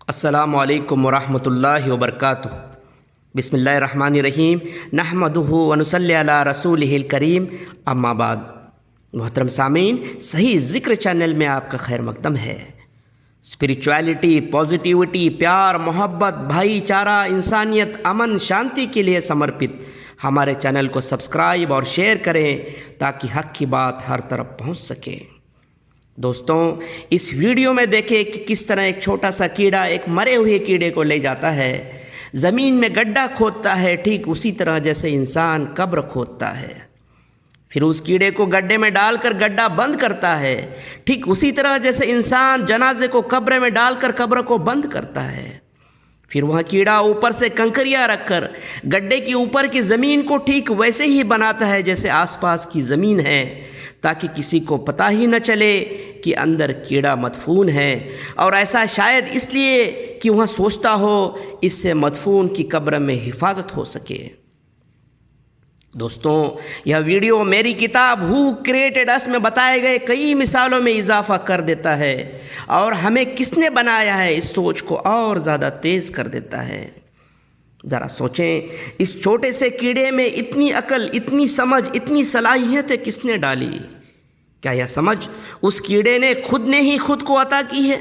السلام علیکم ورحمۃ اللہ وبرکاتہ۔ بسم اللہ الرحمن الرحیم، نحمدہ ونصلی علی رسولہ الکریم، اما بعد۔ محترم سامعین، صحیح ذکر چینل میں آپ کا خیر مقدم ہے۔ اسپریچویلٹی، پازیٹیوٹی، پیار، محبت، بھائی چارہ، انسانیت، امن، شانتی کے لیے سمرپت ہمارے چینل کو سبسکرائب اور شیئر کریں تاکہ حق کی بات ہر طرف پہنچ سکے۔ دوستوں، اس ویڈیو میں دیکھیں کہ کس طرح ایک چھوٹا سا کیڑا ایک مرے ہوئے کیڑے کو لے جاتا ہے، زمین میں گڈھا کھودتا ہے، ٹھیک اسی طرح جیسے انسان قبر کھودتا ہے۔ پھر اس کیڑے کو گڈھے میں ڈال کر گڈھا بند کرتا ہے، ٹھیک اسی طرح جیسے انسان جنازے کو قبر میں ڈال کر قبر کو بند کرتا ہے۔ پھر وہاں کیڑا اوپر سے کنکریاں رکھ کر گڈھے کے اوپر کی زمین کو ٹھیک ویسے ہی بناتا ہے جیسے آس پاس کی زمین ہے، تاکہ کسی کو پتہ ہی نہ چلے کہ اندر کیڑا مدفون ہے، اور ایسا شاید اس لیے کہ وہاں سوچتا ہو اس سے مدفون کی قبر میں حفاظت ہو سکے۔ دوستوں، یہ ویڈیو میری کتاب ہو کریٹڈ اس میں بتائے گئے کئی مثالوں میں اضافہ کر دیتا ہے، اور ہمیں کس نے بنایا ہے اس سوچ کو اور زیادہ تیز کر دیتا ہے۔ ذرا سوچیں، اس چھوٹے سے کیڑے میں اتنی عقل، اتنی سمجھ، اتنی صلاحیتیں کس نے ڈالی؟ کیا یہ سمجھ اس کیڑے نے خود نے ہی خود کو عطا کی ہے؟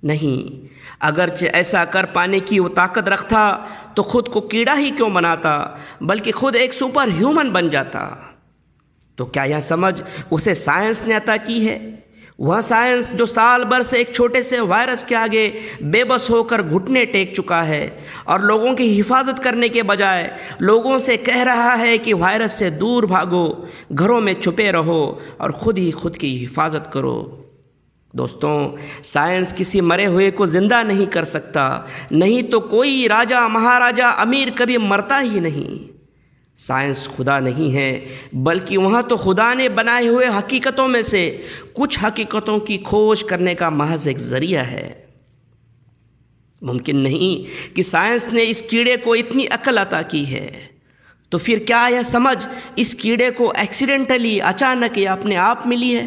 نہیں، اگرچہ ایسا کر پانے کی وہ طاقت رکھتا تو خود کو کیڑا ہی کیوں بناتا، بلکہ خود ایک سپر ہیومن بن جاتا۔ تو کیا یہ سمجھ اسے سائنس نے عطا کی ہے؟ وہ سائنس جو سال بھر سے ایک چھوٹے سے وائرس کے آگے بے بس ہو کر گھٹنے ٹیک چکا ہے، اور لوگوں کی حفاظت کرنے کے بجائے لوگوں سے کہہ رہا ہے کہ وائرس سے دور بھاگو، گھروں میں چھپے رہو اور خود ہی خود کی حفاظت کرو۔ دوستوں، سائنس کسی مرے ہوئے کو زندہ نہیں کر سکتا، نہیں تو کوئی راجہ، مہاراجہ، امیر کبھی مرتا ہی نہیں۔ سائنس خدا نہیں ہے، بلکہ وہاں تو خدا نے بنائے ہوئے حقیقتوں میں سے کچھ حقیقتوں کی کھوج کرنے کا محض ایک ذریعہ ہے۔ ممکن نہیں کہ سائنس نے اس کیڑے کو اتنی عقل عطا کی ہے، تو پھر کیا یہ سمجھ اس کیڑے کو ایکسیڈنٹلی، اچانک یا اپنے آپ ملی ہے؟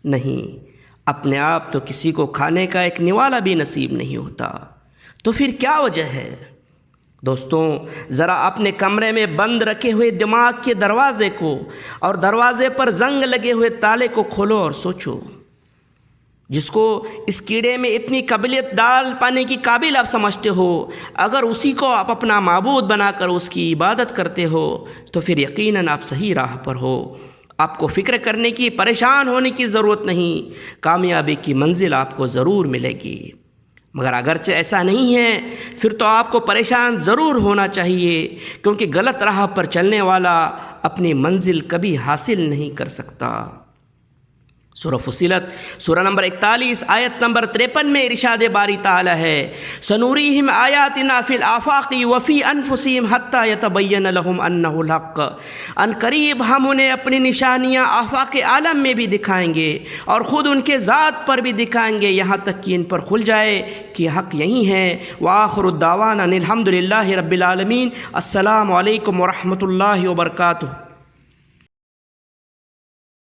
نہیں، اپنے آپ تو کسی کو کھانے کا ایک نوالا بھی نصیب نہیں ہوتا۔ تو پھر کیا وجہ ہے؟ دوستوں، ذرا اپنے کمرے میں بند رکھے ہوئے دماغ کے دروازے کو اور دروازے پر زنگ لگے ہوئے تالے کو کھولو اور سوچو، جس کو اس کیڑے میں اتنی قابلیت ڈال پانے کی قابل آپ سمجھتے ہو، اگر اسی کو آپ اپنا معبود بنا کر اس کی عبادت کرتے ہو تو پھر یقیناً آپ صحیح راہ پر ہو۔ آپ کو فکر کرنے کی، پریشان ہونے کی ضرورت نہیں، کامیابی کی منزل آپ کو ضرور ملے گی۔ مگر اگرچہ ایسا نہیں ہے، پھر تو آپ کو پریشان ضرور ہونا چاہیے، کیونکہ غلط راہ پر چلنے والا اپنی منزل کبھی حاصل نہیں کر سکتا۔ سورہ فصلت، سورہ نمبر 41، آیت نمبر 53 میں ارشاد باری تعالی ہے، سنوریہم آیاتنا فی الآفاق وفی انفسہم حتی یتبین لہم انہ الحق۔ ان قریب ہم انہیں اپنی نشانیاں آفاق عالم میں بھی دکھائیں گے اور خود ان کے ذات پر بھی دکھائیں گے، یہاں تک کہ ان پر کھل جائے کہ حق یہی ہے۔ وآخر الدعوانا الحمد للہ رب العالمین۔ السلام علیکم ورحمۃ اللہ وبرکاتہ۔